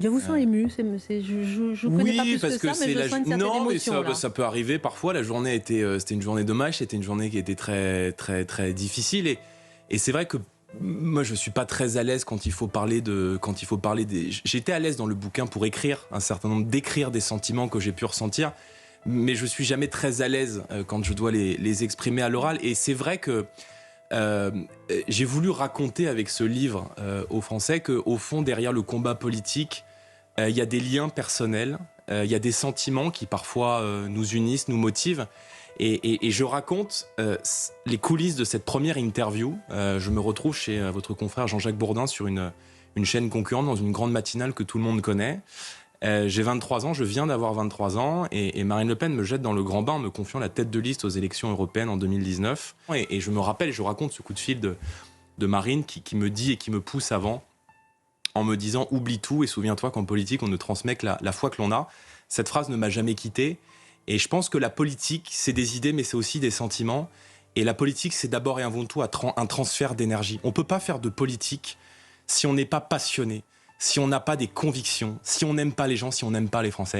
Je vous sens ému, je connais pas Oui, plus parce que que ça, mais c'est je sens une certaine non, mais émotion là. ça peut arriver parfois. La journée c'était une journée dommage, c'était une journée qui était très très très difficile et c'est vrai que moi je suis pas très à l'aise quand il faut parler des. J'étais à l'aise dans le bouquin pour écrire un certain nombre d'écrire des sentiments que j'ai pu ressentir, mais je suis jamais très à l'aise quand je dois les exprimer à l'oral. Et c'est vrai que euh, j'ai voulu raconter avec ce livre aux Français que au fond derrière le combat politique il y a des liens personnels, il y a des sentiments qui parfois nous unissent, nous motivent. Et je raconte les coulisses de cette première interview. Je me retrouve chez votre confrère Jean-Jacques Bourdin sur une chaîne concurrente dans une grande matinale que tout le monde connaît. J'ai 23 ans, je viens d'avoir 23 ans et Marine Le Pen me jette dans le grand bain en me confiant la tête de liste aux élections européennes en 2019. Et je me rappelle, je raconte ce coup de fil de Marine qui me dit et qui me pousse avant en me disant « oublie tout et souviens-toi qu'en politique, on ne transmet que la foi que l'on a ». Cette phrase ne m'a jamais quitté. Et je pense que la politique, c'est des idées, mais c'est aussi des sentiments. Et la politique, c'est d'abord et avant tout un transfert d'énergie. On ne peut pas faire de politique si on n'est pas passionné, si on n'a pas des convictions, si on n'aime pas les gens, si on n'aime pas les Français.